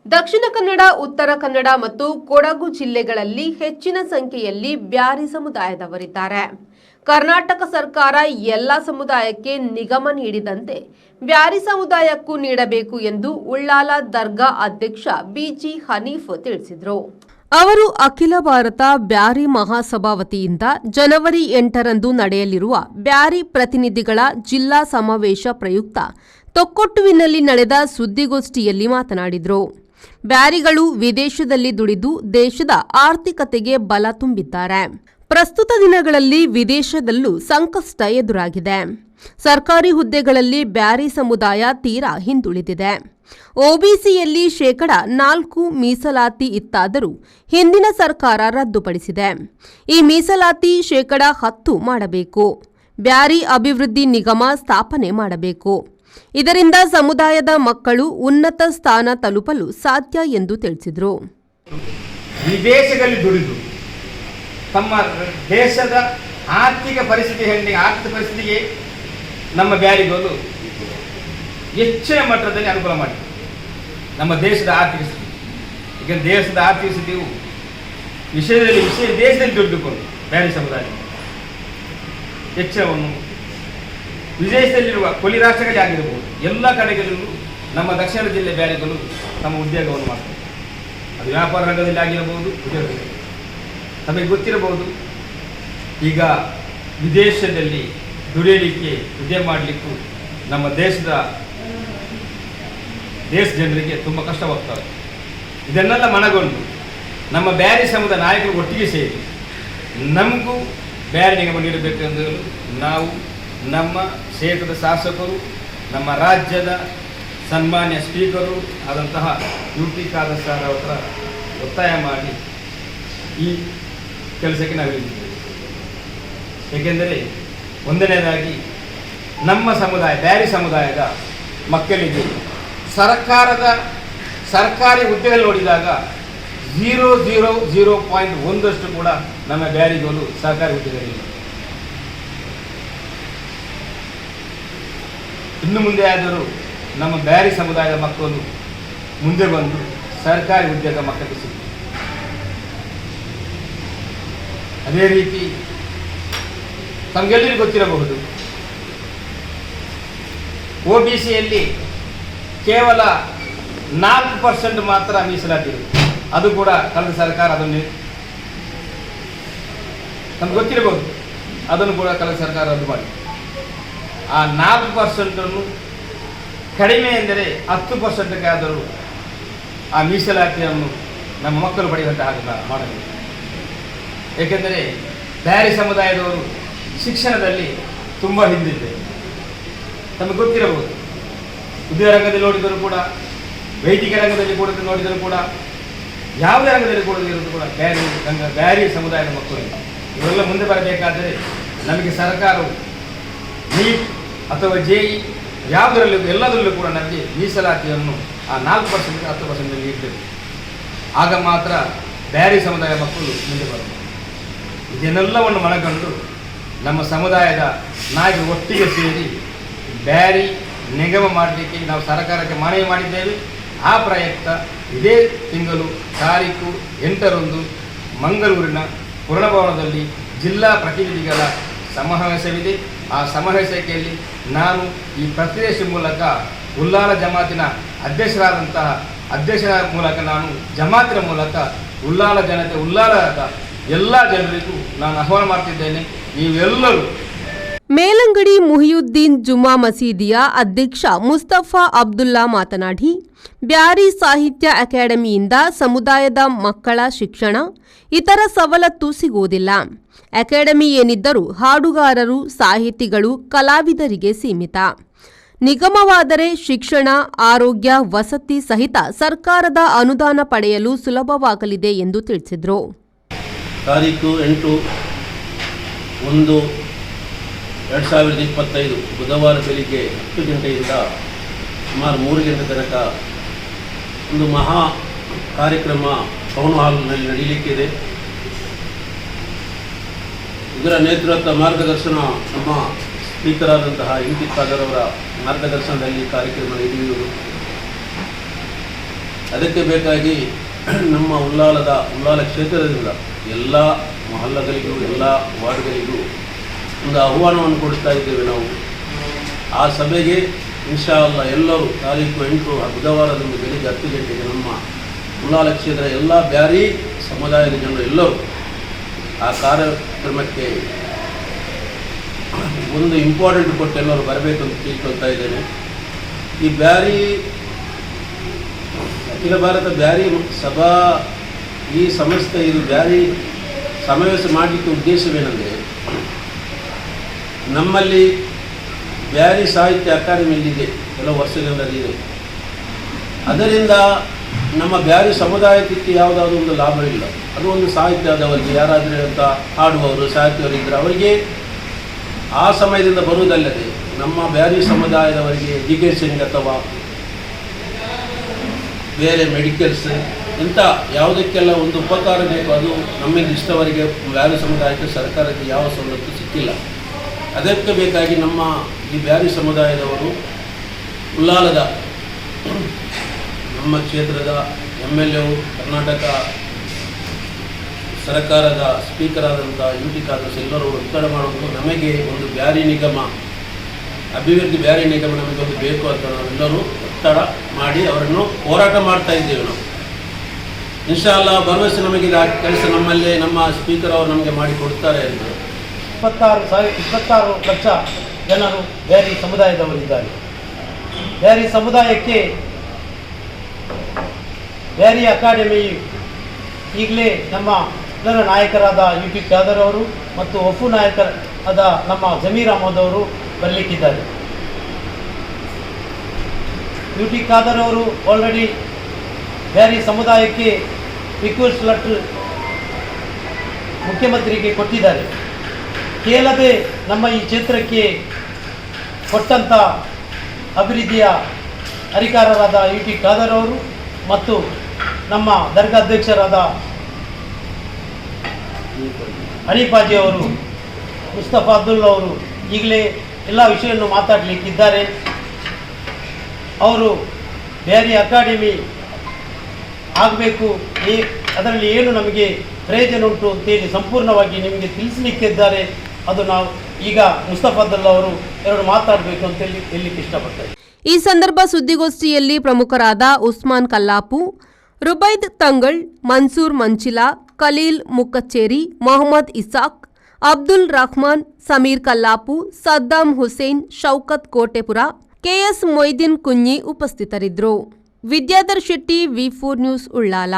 ದಕ್ಷಿಣ ಕನ್ನಡ, ಉತ್ತರ ಕನ್ನಡ ಮತ್ತು ಕೊಡಗು ಜಿಲ್ಲೆಗಳಲ್ಲಿ ಹೆಚ್ಚಿನ ಸಂಖ್ಯೆಯಲ್ಲಿ ಬ್ಯಾರಿ ಸಮುದಾಯದವರಿದ್ದಾರೆ. ಕರ್ನಾಟಕ ಸರ್ಕಾರ ಎಲ್ಲ ಸಮುದಾಯಕ್ಕೆ ನಿಗಮ ನೀಡಿದಂತೆ ಬ್ಯಾರಿ ಸಮುದಾಯಕ್ಕೂ ನೀಡಬೇಕು ಎಂದು ಉಳ್ಳಾಲ ದರ್ಗಾ ಅಧ್ಯಕ್ಷ ಬಿಜಿ ಹನೀಫ್ ತಿಳಿಸಿದರು. ಅವರು ಅಖಿಲ ಭಾರತ ಬ್ಯಾರಿ ಮಹಾಸಭಾ ವತಿಯಿಂದ ಜನವರಿ 8ರಂದು ನಡೆಯಲಿರುವ ಬ್ಯಾರಿ ಪ್ರತಿನಿಧಿಗಳ ಜಿಲ್ಲಾ ಸಮಾವೇಶ ಪ್ರಯುಕ್ತ ತೊಕ್ಕೊಟ್ಟುವಿನಲ್ಲಿ ನಡೆದ ಸುದ್ದಿಗೋಷ್ಠಿಯಲ್ಲಿ ಮಾತನಾಡಿದರು. ಬ್ಯಾರಿಗಳು ವಿದೇಶದಲ್ಲಿ ದುಡಿದು ದೇಶದ ಆರ್ಥಿಕತೆಗೆ ಬಲ ತುಂಬಿದ್ದಾರೆ. ಪ್ರಸ್ತುತ ದಿನಗಳಲ್ಲಿ ವಿದೇಶದಲ್ಲೂ ಸಂಕಷ್ಟ ಎದುರಾಗಿದೆ. ಸರ್ಕಾರಿ ಹುದ್ದೆಗಳಲ್ಲಿ ಬ್ಯಾರಿ ಸಮುದಾಯ ತೀರಾ ಹಿಂದುಳಿದಿದೆ. ಒಬಿಸಿಯಲ್ಲಿ 4% ಮೀಸಲಾತಿ ಇತ್ತಾದರೂ ಹಿಂದಿನ ಸರ್ಕಾರ ರದ್ದುಪಡಿಸಿದೆ. ಈ ಮೀಸಲಾತಿ 10% ಮಾಡಬೇಕು. ಬ್ಯಾರಿ ಅಭಿವೃದ್ಧಿ ನಿಗಮ ಸ್ಥಾಪನೆ ಮಾಡಬೇಕು. ಇದರಿಂದ ಸಮುದಾಯದ ಮಕ್ಕಳು ಉನ್ನತ ಸ್ಥಾನ ತಲುಪಲು ಸಾಧ್ಯ ಎಂದು ತಿಳಿಸಿದರು. ವಿದೇಶದಲ್ಲಿ ದುಡಿದು ತಮ್ಮ ದೇಶದ ಆರ್ಥಿಕ ಪರಿಸ್ಥಿತಿಗೆ ನಮ್ಮ ಬ್ಯಾರಿಗಳು ಹೆಚ್ಚಿನ ಮಟ್ಟದಲ್ಲಿ ಅನುಕೂಲ ಮಾಡಿದೆ. ನಮ್ಮ ದೇಶದ ಆರ್ಥಿಕ ಸ್ಥಿತಿ, ಈಗ ದೇಶದ ಆರ್ಥಿಕ ಸ್ಥಿತಿಯು ದೇಶದಲ್ಲಿ ದುಡಿದುಕೊಂಡು ಬ್ಯಾರಿ ಸಮುದಾಯ ಹೆಚ್ಚವನ್ನು ವಿದೇಶದಲ್ಲಿರುವ ಕೊಲಿ ರಾಷ್ಟ್ರಗಳೇ ಆಗಿರಬಹುದು, ಎಲ್ಲ ಕಡೆಗಳಲ್ಲೂ ನಮ್ಮ ದಕ್ಷಿಣ ಜಿಲ್ಲೆ ಬ್ಯಾರಿಗಳು ತಮ್ಮ ಉದ್ಯೋಗವನ್ನು ಮಾಡ್ತಾರೆ. ಅದು ವ್ಯಾಪಾರ ರಂಗದಲ್ಲಿ ಆಗಿರಬಹುದು, ಉದ್ಯೋಗದಲ್ಲಿ ನಮಗೆ ಗೊತ್ತಿರಬಹುದು. ಈಗ ವಿದೇಶದಲ್ಲಿ ದುಡಿಯಲಿಕ್ಕೆ ಉದ್ಯೋಗ ಮಾಡಲಿಕ್ಕೂ ನಮ್ಮ ದೇಶ ಜನರಿಗೆ ತುಂಬ ಕಷ್ಟವಾಗ್ತವೆ. ಇದನ್ನೆಲ್ಲ ಮನಗೊಂಡು ನಮ್ಮ ಬ್ಯಾರಿ ಸಮುದಾಯ ನಾಯಕರು ಒಟ್ಟಿಗೆ ಸೇರಿ ನಮಗೂ ಬ್ಯಾರಿ ನಿಗಮ ನೀಡಬೇಕು ಎಂದು ನಾವು ನಮ್ಮ ಕ್ಷೇತ್ರದ ಶಾಸಕರು, ನಮ್ಮ ರಾಜ್ಯದ ಸನ್ಮಾನ್ಯ ಸ್ಪೀಕರು ಆದಂತಹ ಯುಟಿ ಖಾದರ್ ಸರ್ ಅವರ ಒತ್ತಾಯ ಮಾಡಿ ಈ ಕೆಲಸಕ್ಕೆ ನಾವಿದ್ದೇವೆ. ಏಕೆಂದರೆ ಒಂದನೇದಾಗಿ ನಮ್ಮ ಸಮುದಾಯ ಬ್ಯಾರಿ ಸಮುದಾಯದ ಮಕ್ಕಳಿಗೆ ಸರ್ಕಾರಿ ಹುದ್ದೆಗಳು ನೋಡಿದಾಗ 0.1% ಕೂಡ ನಮ್ಮ ಬ್ಯಾರಿಗಳು ಸರ್ಕಾರಿ ಹುದ್ದೆಗಳಿಲ್ಲ. ಇನ್ನು ಮುಂದೆ ಆದರೂ ನಮ್ಮ ಬ್ಯಾರಿ ಸಮುದಾಯದ ಮಕ್ಕಳು ಮುಂದೆ ಬಂದು ಸರ್ಕಾರಿ ಉದ್ಯೋಗ ಮಕ್ಕಳಿಗೆ ಸಿಗ್ತದೆ. ಅದೇ ರೀತಿ ತಮಗೆಲ್ಲರಿಗೂ ಗೊತ್ತಿರಬಹುದು, ಒಬಿಸಿಯಲ್ಲಿ ಕೇವಲ 4% ಮಾತ್ರ ಮೀಸಲಾತಿ ಇರುತ್ತೆ. ಅದು ಕೂಡ ಕಳೆದ ಸರ್ಕಾರ ಅದನ್ನು ನಮ್ಗೆ ಗೊತ್ತಿರಬಹುದು, ಅದನ್ನು ಕೂಡ ಕಳೆದ ಸರ್ಕಾರ ರದ್ದು ಮಾಡಿ ಆ 4% ಕಡಿಮೆ ಎಂದರೆ 10%ಕ್ಕೆ ಆದರೂ ಆ ಮೀಸಲಾತಿಯನ್ನು ನಮ್ಮ ಮಕ್ಕಳು ಪಡೆಯುವಂತೆ ಮಾಡಬೇಕು. ಏಕೆಂದರೆ ಬ್ಯಾರಿ ಸಮುದಾಯದವರು ಶಿಕ್ಷಣದಲ್ಲಿ ತುಂಬ ಹಿಂದಿದೆ. ನಮಗೆ ಗೊತ್ತಿರಬಹುದು, ಉದ್ಯೋಗ ರಂಗದಲ್ಲಿ ನೋಡಿದರೂ ಕೂಡ, ವೈದ್ಯಕೀಯ ರಂಗದಲ್ಲಿ ನೋಡಿದರೂ ಕೂಡ, ಯಾವುದೇ ರಂಗದಲ್ಲಿ ಇರೋದು ಕೂಡ ಬ್ಯಾರಿ ಸಮುದಾಯದ ಮಕ್ಕಳು ಇವೆಲ್ಲ ಮುಂದೆ ಬರಬೇಕಾದರೆ ನಮಗೆ ಸರ್ಕಾರವು ನೀಟ್ ಅಥವಾ JEE ಎಲ್ಲದರಲ್ಲೂ ಕೂಡ ನಮಗೆ ಮೀಸಲಾತಿಯನ್ನು ಆ 4%ಗೆ 10% ನೀಡಬೇಕು. ಆಗ ಮಾತ್ರ ಬ್ಯಾರಿ ಸಮುದಾಯ ಮಕ್ಕಳು ಮುಂದೆ ಬರಬೇಕು. ಇದನ್ನೆಲ್ಲವನ್ನು ಮನಗಂಡು ನಮ್ಮ ಸಮುದಾಯದ ನಾಯಕರು ಒಟ್ಟಿಗೆ ಸೇರಿ ಬ್ಯಾರಿ ನಿಗಮ ಮಾಡಲಿಕ್ಕೆ ನಾವು ಸರ್ಕಾರಕ್ಕೆ ಮನವಿ ಮಾಡಿದ್ದೇವೆ. ಆ ಪ್ರಯುಕ್ತ ಇದೇ ತಿಂಗಳು ತಾರೀಕು 8ರಂದು ಮಂಗಳೂರಿನ ಪೂರ್ಣಭವನದಲ್ಲಿ ಜಿಲ್ಲಾ ಪ್ರತಿನಿಧಿಗಳ ಸಮಾವೇಶವಿದೆ. ಆ ಸಮಾವೇಶದಲ್ಲಿ ನಾನು ಈ ಪ್ರತಿನಿಧಿ ಮೂಲಕ ಉಳ್ಳಾಲ ಜಮಾತಿನ ಅಧ್ಯಕ್ಷರ ಮೂಲಕ ನಾನು ಜಮಾತಿನ ಮೂಲಕ ಉಳ್ಳಾಲ ಜನತೆ, ಉಳ್ಳಾಲದ ಎಲ್ಲ ಜನರಿಗೂ ನಾನು ಆಹ್ವಾನ ಮಾಡ್ತಿದ್ದೇನೆ. ನೀವೆಲ್ಲರೂ ಮೇಲಂಗಡಿ ಮುಹಿಯುದ್ದೀನ್ ಜುಮಾ ಮಸೀದಿಯ ಅಧ್ಯಕ್ಷ ಮುಸ್ತಫಾ ಅಬ್ದುಲ್ಲಾ ಮಾತನಾಡಿ, ಬ್ಯಾರಿ ಸಾಹಿತ್ಯ ಅಕಾಡೆಮಿಯಿಂದ ಸಮುದಾಯದ ಮಕ್ಕಳ ಶಿಕ್ಷಣ, ಇತರ ಸವಲತ್ತು ಸಿಗುವುದಿಲ್ಲ. ಅಕಾಡೆಮಿ ಏನಿದ್ದರೂ ಹಾಡುಗಾರರು, ಸಾಹಿತಿಗಳು, ಕಲಾವಿದರಿಗೆ ಸೀಮಿತ. ನಿಗಮವಾದರೆ ಶಿಕ್ಷಣ, ಆರೋಗ್ಯ, ವಸತಿ ಸಹಿತ ಸರ್ಕಾರದ ಅನುದಾನ ಪಡೆಯಲು ಸುಲಭವಾಗಲಿದೆ ಎಂದು ತಿಳಿಸಿದರು. ತಾರೀಕು 8/1/2025 ಬುಧವಾರ ಬೆಳಿಗ್ಗೆ 10 ಗಂಟೆಯಿಂದ ಸುಮಾರು 3 ಗಂಟೆ ತನಕ ಒಂದು ಮಹಾ ಕಾರ್ಯಕ್ರಮ ಟೌನ್ ಹಾಲ್ನಲ್ಲಿ ನಡೆಯಲಿಕ್ಕಿದೆ. ಇದರ ನೇತೃತ್ವ ಮಾರ್ಗದರ್ಶನ ನಮ್ಮ ಸ್ಪೀಕರ್ ಆದಂತಹ ಯುಟಿ ಖಾದರ್ ಅವರ ಮಾರ್ಗದರ್ಶನದಲ್ಲಿ ಕಾರ್ಯಕ್ರಮ ನಡೆಯುವುದು. ಅದಕ್ಕೆ ಬೇಕಾಗಿ ನಮ್ಮ ಉಳ್ಳಾಲ ಕ್ಷೇತ್ರದಿಂದ ಎಲ್ಲ ಮೊಹಲ್ಲಗಳಿಗೂ ಎಲ್ಲ ವಾರ್ಡ್ಗಳಿಗೂ ಒಂದು ಆಹ್ವಾನವನ್ನು ಕೊಡ್ತಾ ಇದ್ದೇವೆ ನಾವು. ಆ ಸಭೆಗೆ ಇನ್ಶಾ ಅಲ್ಲಾ ಎಲ್ಲರೂ ತಾರೀಕು 8 ಬುಧವಾರದಂದು ಬೆಳಿಗ್ಗೆ 10 ಗಂಟೆಗೆ ನಮ್ಮ ಉಳ್ಳಾಲ ಕ್ಷೇತ್ರ ಎಲ್ಲ ಬ್ಯಾರಿ ಸಮುದಾಯದ ಜನರು ಎಲ್ಲರೂ ಆ ಕಾರ್ಯಕ್ರಮಕ್ಕೆ ಒಂದು ಇಂಪಾರ್ಟೆಂಟ್ ಕೊಟ್ಟು ಎಲ್ಲರೂ ಬರಬೇಕು ಅಂತ ತಿಳ್ಕೊಳ್ತಾ ಇದ್ದೇನೆ. ಈ ಬ್ಯಾರಿ ಅಖಿಲ ಭಾರತ ಬ್ಯಾರಿ ಸಭಾ ಈ ಸಂಸ್ಥೆ ಇದು ಬ್ಯಾರಿ ಸಮಾವೇಶ ಮಾಡಲಿಕ್ಕೆ ಉದ್ದೇಶವೇನೆಂದರೆ, ನಮ್ಮಲ್ಲಿ ಬ್ಯಾರಿ ಸಾಹಿತ್ಯ ಅಕಾಡೆಮಿಯಲ್ಲಿದೆ, ಕೆಲವು ವರ್ಷಗಳಿಂದ ಇದೆ. ಅದರಿಂದ ನಮ್ಮ ಬ್ಯಾರಿ ಸಮುದಾಯಕ್ಕೆ ಯಾವುದಾದ್ರೂ ಒಂದು ಲಾಭವಿಲ್ಲ. ಅದು ಒಂದು ಸಾಹಿತ್ಯದವರಿಗೆ ಯಾರಾದರೂ ಅಂತ ಹಾಡುವವರು ಸಾಹಿತ್ಯವರಿದ್ದರೆ ಅವರಿಗೆ ಆ ಸಮಯದಿಂದ ಬರುವುದಲ್ಲದೆ, ನಮ್ಮ ಬ್ಯಾರಿ ಸಮುದಾಯದವರಿಗೆ ಎಜುಕೇಷನ್ಗೆ ಅಥವಾ ಬೇರೆ ಮೆಡಿಕಲ್ಸ್ ಇಂಥ ಯಾವುದಕ್ಕೆಲ್ಲ ಒಂದು ಉಪಕಾರ ಬೇಕು, ಅದು ನಮ್ಮಿಂದ ಇಷ್ಟವರೆಗೆ ಬ್ಯಾರಿ ಸಮುದಾಯಕ್ಕೆ ಸರ್ಕಾರಕ್ಕೆ ಯಾವ ಸವಲತ್ತು ಸಿಕ್ಕಿಲ್ಲ. ಅದಕ್ಕೆ ಬೇಕಾಗಿ ನಮ್ಮ ಈ ಬ್ಯಾರಿ ಸಮುದಾಯದವರು ಉಳ್ಳಾಲದ ನಮ್ಮ ಕ್ಷೇತ್ರದ MLA ಕರ್ನಾಟಕ ಸರ್ಕಾರದ ಸ್ಪೀಕರ್ ಆದಂಥ UT ಖಾದರ್ ಎಲ್ಲರೂ ಒತ್ತಡ ಮಾಡುವುದು, ನಮಗೆ ಒಂದು ಬ್ಯಾರಿ ನಿಗಮ, ಅಭಿವೃದ್ಧಿ ಬ್ಯಾರಿ ನಿಗಮ ನಮಗೊಂದು ಬೇಕು ಅಂತ ನಾವೆಲ್ಲರೂ ಒತ್ತಡ ಮಾಡಿ ಅವರನ್ನು ಹೋರಾಟ ಮಾಡ್ತಾ ಇದ್ದೇವೆ. ನಾವು ಇನ್ಶಾ ಅಲ್ಲಾ ಭರವಸೆ ನಮಗೆ ಕೆಲಸ ನಮ್ಮಲ್ಲೇ ನಮ್ಮ ಸ್ಪೀಕರ್ ಅವರು ನಮಗೆ ಮಾಡಿಕೊಡ್ತಾರೆ ಎಂದು. 26 ಲಕ್ಷ ಜನರು ಬ್ಯಾರಿ ಸಮುದಾಯದವರಿದ್ದಾರೆ. ಬ್ಯಾರಿ ಸಮುದಾಯಕ್ಕೆ ಬ್ಯಾರಿ ಅಕಾಡೆಮಿ ಈಗಲೇ ನಮ್ಮ ಎಲ್ಲರ ನಾಯಕರಾದ UT ಖಾದರ್ ಅವರು ಮತ್ತು ವಫು ನಾಯಕರಾದ ನಮ್ಮ ಜಮೀರ್ ಅಹಮದ್ ಅವರು ಬರಲಿಕ್ಕಿದ್ದಾರೆ. UT ಖಾದರ್ ಅವರು ಆಲ್ರೆಡಿ ಬ್ಯಾರಿ ಸಮುದಾಯಕ್ಕೆ ರಿಕ್ವೆಸ್ಟ್ ಲೆಟರ್ ಮುಖ್ಯಮಂತ್ರಿಗೆ ಕೊಟ್ಟಿದ್ದಾರೆ. ಕೇಳದೆ ನಮ್ಮ ಈ ಕ್ಷೇತ್ರಕ್ಕೆ ಕೊಟ್ಟಂಥ ಅಭಿವೃದ್ಧಿಯ ಅಧಿಕಾರರಾದ UT ಖಾದರ್ ಅವರು ಮತ್ತು ನಮ್ಮ ದರ್ಗಾ ಅಧ್ಯಕ್ಷರಾದ ಹನೀಫಾಜಿ ಅವರು, ಮುಸ್ತಫಾ ಅಬ್ದುಲ್ಲಾ ಅವರು ಈಗಲೇ ಎಲ್ಲ ವಿಷಯವನ್ನು ಮಾತಾಡಲಿಕ್ಕಿದ್ದಾರೆ. ಅವರು ಬ್ಯಾರಿ ಅಕಾಡೆಮಿ ಆಗಬೇಕು, ಅದರಲ್ಲಿ ಏನು ನಮಗೆ ಪ್ರಯೋಜನ ಉಂಟು ಅಂತೇಳಿ ಸಂಪೂರ್ಣವಾಗಿ ನಿಮಗೆ ತಿಳಿಸಲಿಕ್ಕಿದ್ದಾರೆ. ಅದು ನಾವು ಈಗ ಮುಸ್ತಫಾ ಅಬ್ದುಲ್ಲಾ ಅವರು ಎರಡು ಮಾತಾಡಬೇಕು ಅಂತೇಳಿ ಹೇಳಲಿಕ್ಕೆ ಇಷ್ಟಪಡ್ತಾರೆ. ಈ ಸಂದರ್ಭ ಸುದ್ದಿಗೋಷ್ಠಿಯಲ್ಲಿ ಪ್ರಮುಖರಾದ ಉಸ್ಮಾನ್ ಕಲ್ಲಾಪು, ರುಬೈದ್ ತಂಗಳ್, ಮನ್ಸೂರ್ ಮಂಚಿಲಾ, ಖಲೀಲ್ ಮುಕ್ಕಚ್ಚೇರಿ, ಮೊಹಮ್ಮದ್ ಇಸಾಕ್, ಅಬ್ದುಲ್ ರಹ್ಮಾನ್, ಸಮೀರ್ ಕಲ್ಲಾಪು, ಸದ್ದಾಂ ಹುಸೇನ್, ಶೌಕತ್ ಕೋಟೆಪುರ, KS ಮೊಯ್ದೀನ್ ಕುಂಞಿ ಉಪಸ್ಥಿತರಿದ್ದರು. Vidyadhar Shetty, V4 news, Ullal.